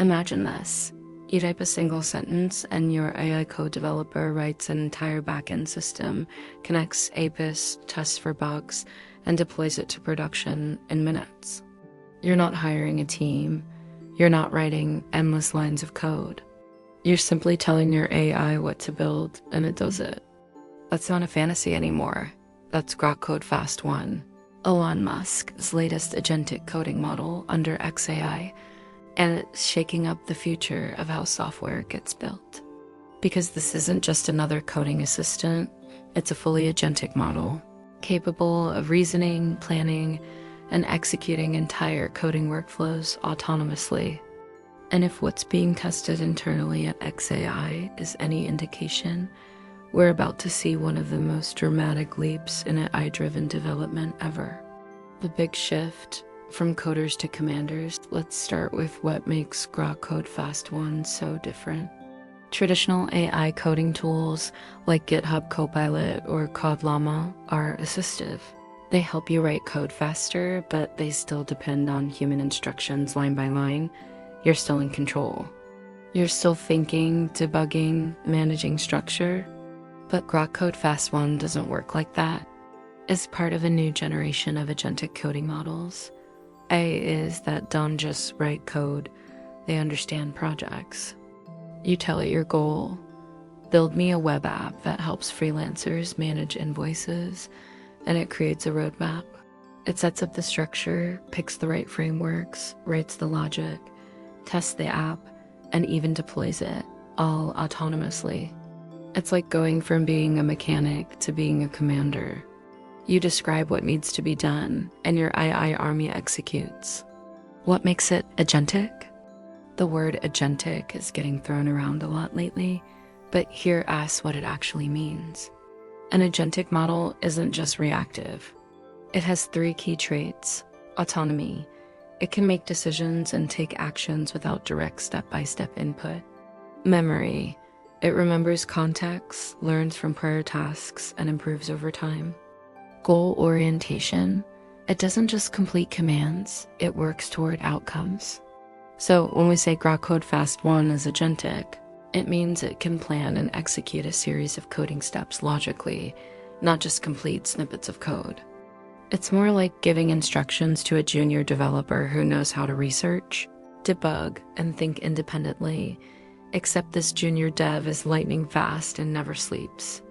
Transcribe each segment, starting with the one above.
Imagine this. You type a single sentence and your AI code developer writes an entire backend system, connects APIs, tests for bugs, and deploys it to production in minutes. You're not hiring a team. You're not writing endless lines of code. You're simply telling your AI what to build, and it does it. That's not a fantasy anymore. That's Grok-Code-Fast-1, Elon Musk's latest agentic coding model under XAI, and it's shaking up the future of how software gets built. Because this isn't just another coding assistant, it's a fully agentic model, capable of reasoning, planning, and executing entire coding workflows autonomously. And if what's being tested internally at XAI is any indication, we're about to see one of the most dramatic leaps in AI-driven development ever. The big shift from coders to commanders. Let's start with what makes Grok-Code-Fast-1 so different. Traditional AI coding tools like GitHub Copilot or Code are assistive. They help you write code faster, but they still depend on human instructions line by line. You're still in control. You're still thinking, debugging, managing structure. But Grok-Code-Fast-1 doesn't work like that. It's part of a new generation of agentic coding models. AIs that don't just write code, they understand projects. You tell it your goal. Build me a web app that helps freelancers manage invoices, and it creates a roadmap. It sets up the structure, picks the right frameworks, writes the logic, tests the app, and even deploys it, all autonomously. It's like going from being a mechanic to being a commander. You describe what needs to be done, and your AI army executes. What makes it agentic? The word agentic is getting thrown around a lot lately, but hear us what it actually means. An agentic model isn't just reactive. It has 3 key traits. Autonomy. It can make decisions and take actions without direct step-by-step input. Memory. It remembers context, learns from prior tasks, and improves over time. Goal orientation. It doesn't just complete commands, it works toward outcomes. So when we say Grok-Code-Fast-1 is agentic, it means it can plan and execute a series of coding steps logically, not just complete snippets of code. It's more like giving instructions to a junior developer who knows how to research, debug, and think independently, except this junior dev is lightning fast and never sleeps.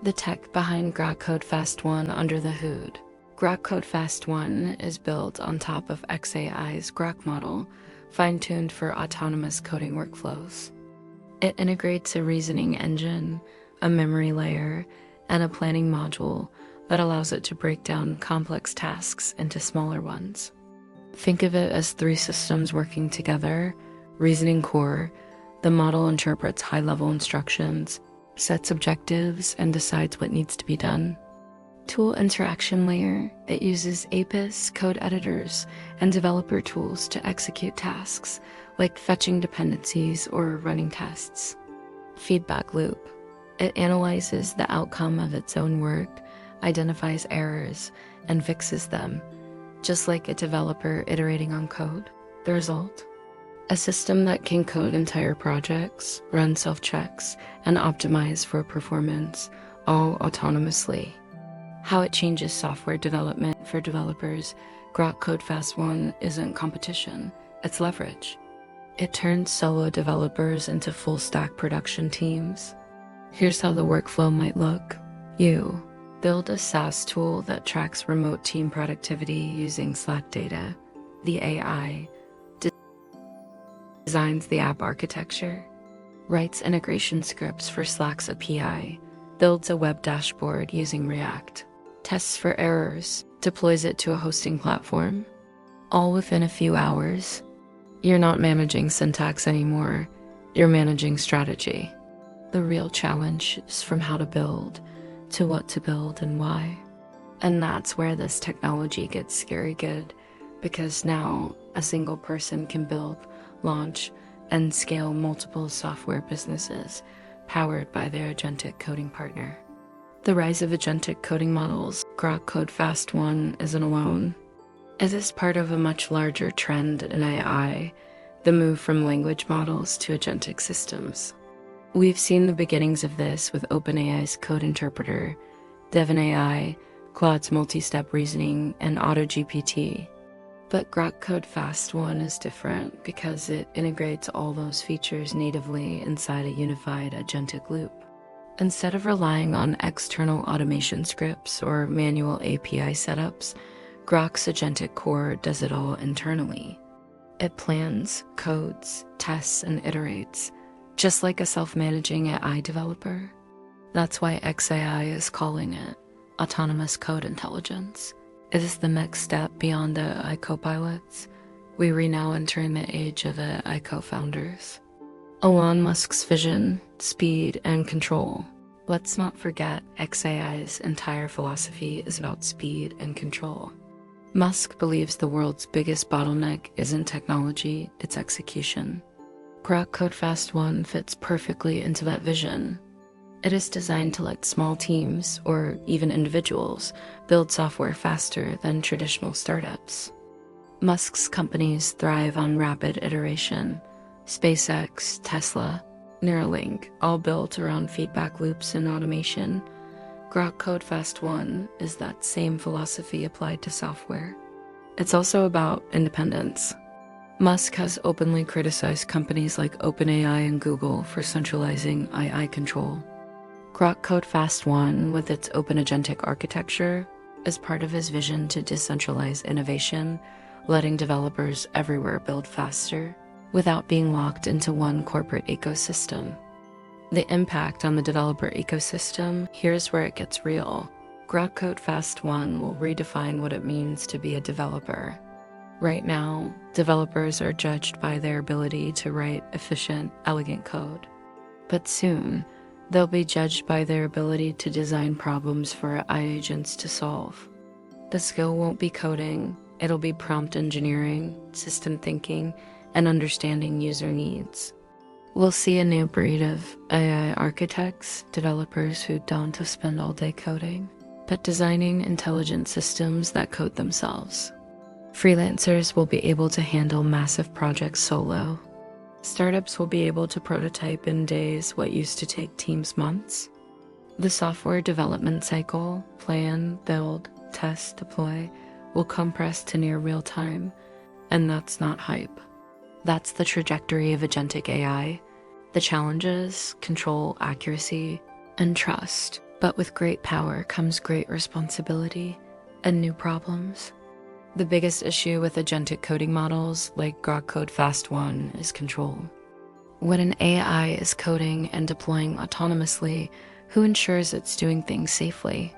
The tech behind Grok-Code-Fast-1 under the hood. Grok-Code-Fast-1 is built on top of XAI's Grok model, fine-tuned for autonomous coding workflows. It integrates a reasoning engine, a memory layer, and a planning module that allows it to break down complex tasks into smaller ones. Think of it as 3 systems working together. Reasoning core, the model interprets high-level instructions, sets objectives, and decides what needs to be done. Tool interaction layer, it uses APIs, code editors, and developer tools to execute tasks, like fetching dependencies or running tests. Feedback loop, it analyzes the outcome of its own work, identifies errors, and fixes them, just like a developer iterating on code. The result? A system that can code entire projects, run self-checks, and optimize for performance, all autonomously. How it changes software development for developers. Grok-Code-Fast-1 isn't competition, it's leverage. It turns solo developers into full-stack production teams. Here's how the workflow might look. You build a SaaS tool that tracks remote team productivity using Slack data. The AI designs the app architecture, writes integration scripts for Slack's API, builds a web dashboard using React, tests for errors, deploys it to a hosting platform, all within a few hours. You're not managing syntax anymore, you're managing strategy. The real challenge is from how to build to what to build and why. And that's where this technology gets scary good, because now a single person can build, launch, and scale multiple software businesses powered by their agentic coding partner. The rise of agentic coding models. Grok-Code-Fast-1 isn't alone. It is part of a much larger trend in AI. the move from language models to agentic systems. We've seen the beginnings of this with OpenAI's code interpreter, Devon AI, Claude's multi-step reasoning, and AutoGPT. But Grok-Code-Fast-1 is different because it integrates all those features natively inside a unified agentic loop. Instead of relying on external automation scripts or manual API setups, Grok's agentic core does it all internally. It plans, codes, tests, and iterates, just like a self-managing AI developer. That's why XAI is calling it autonomous code intelligence. It is the next step beyond the AI copilots. We are now entering the age of the AI co-founders. Elon Musk's vision, speed, and control. Let's not forget XAI's entire philosophy is about speed and control. Musk believes the world's biggest bottleneck isn't technology, it's execution. Grok-Code-Fast-1 fits perfectly into that vision. It is designed to let small teams, or even individuals, build software faster than traditional startups. Musk's companies thrive on rapid iteration. SpaceX, Tesla, Neuralink, all built around feedback loops and automation. Grok-Code-Fast-1 is that same philosophy applied to software. It's also about independence. Musk has openly criticized companies like OpenAI and Google for centralizing AI control. Grok-Code-Fast-1, with its open agentic architecture, is part of his vision to decentralize innovation, letting developers everywhere build faster, without being locked into one corporate ecosystem. The impact on the developer ecosystem, here's where it gets real. Grok-Code-Fast-1 will redefine what it means to be a developer. Right now, developers are judged by their ability to write efficient, elegant code. But soon, they'll be judged by their ability to design problems for AI agents to solve. The skill won't be coding, it'll be prompt engineering, system thinking, and understanding user needs. We'll see a new breed of AI architects, developers who don't have to spend all day coding, but designing intelligent systems that code themselves. Freelancers will be able to handle massive projects solo. Startups will be able to prototype in days what used to take teams months. The software development cycle, plan, build, test, deploy, will compress to near real time, and that's not hype. That's the trajectory of agentic AI. The challenges, control, accuracy, and trust. But with great power comes great responsibility and new problems. The biggest issue with agentic coding models like Grok-Code-Fast-1 is control. When an AI is coding and deploying autonomously, who ensures it's doing things safely?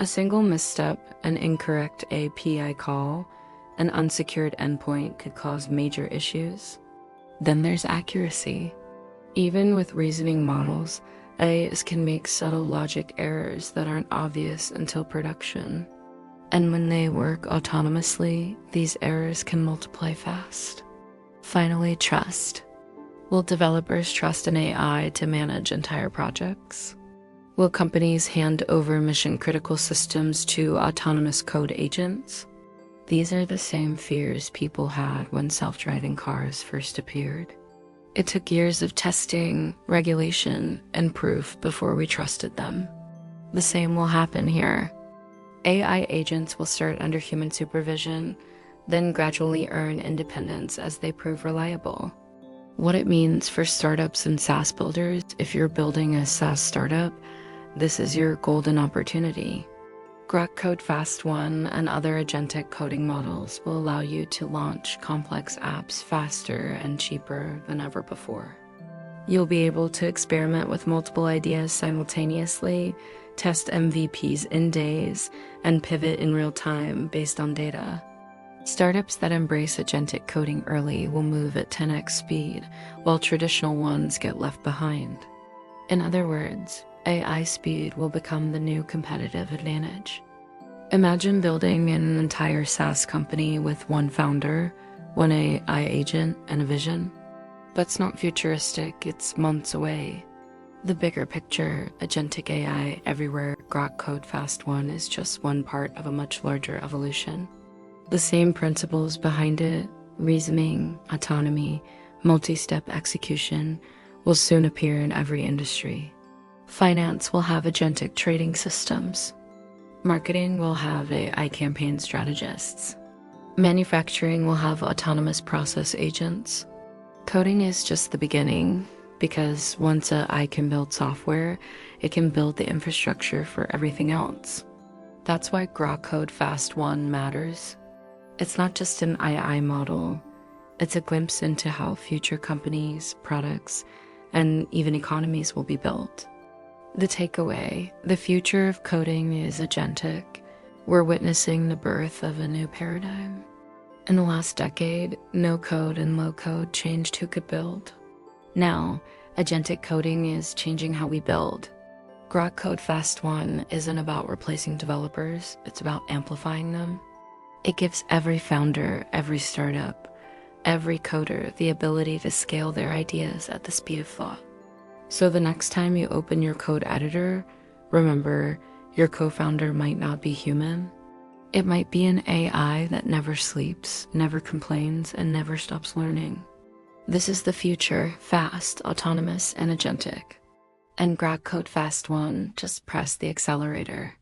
A single misstep, an incorrect API call, an unsecured endpoint could cause major issues. Then there's accuracy. Even with reasoning models, AIs can make subtle logic errors that aren't obvious until production. And when they work autonomously, these errors can multiply fast. Finally, trust. Will developers trust an AI to manage entire projects? Will companies hand over mission-critical systems to autonomous code agents? These are the same fears people had when self-driving cars first appeared. It took years of testing, regulation, and proof before we trusted them. The same will happen here. AI agents will start under human supervision, then gradually earn independence as they prove reliable. What it means for startups and SaaS builders, if you're building a SaaS startup, this is your golden opportunity. Grok-Code-Fast-1 and other agentic coding models will allow you to launch complex apps faster and cheaper than ever before. You'll be able to experiment with multiple ideas simultaneously, test MVPs in days, and pivot in real time based on data. Startups that embrace agentic coding early will move at 10x speed, while traditional ones get left behind. In other words, AI speed will become the new competitive advantage. Imagine building an entire SaaS company with one founder, one AI agent, and a vision. But it's not futuristic, it's months away. The bigger picture, agentic AI everywhere, Grok-Code-Fast-1 is just one part of a much larger evolution. The same principles behind it, reasoning, autonomy, Multi-step execution will soon appear in every industry. Finance will have agentic trading systems. Marketing will have AI campaign strategists. Manufacturing will have autonomous process agents. Coding is just the beginning, because once AI can build software, it can build the infrastructure for everything else. That's why Grok-Code-Fast-1 matters. It's not just an AI model, it's a glimpse into how future companies, products, and even economies will be built. The takeaway: the future of coding is agentic. We're witnessing the birth of a new paradigm. In the last decade, no-code and low-code changed who could build. Now, agentic coding is changing how we build. Grok-Code-Fast-1 isn't about replacing developers, it's about amplifying them. It gives every founder, every startup, every coder the ability to scale their ideas at the speed of thought. So the next time you open your code editor, remember, your co-founder might not be human. It might be an AI that never sleeps, never complains, and never stops learning. This is the future, fast, autonomous, and agentic. And Grok-Code-Fast-1 just press the accelerator.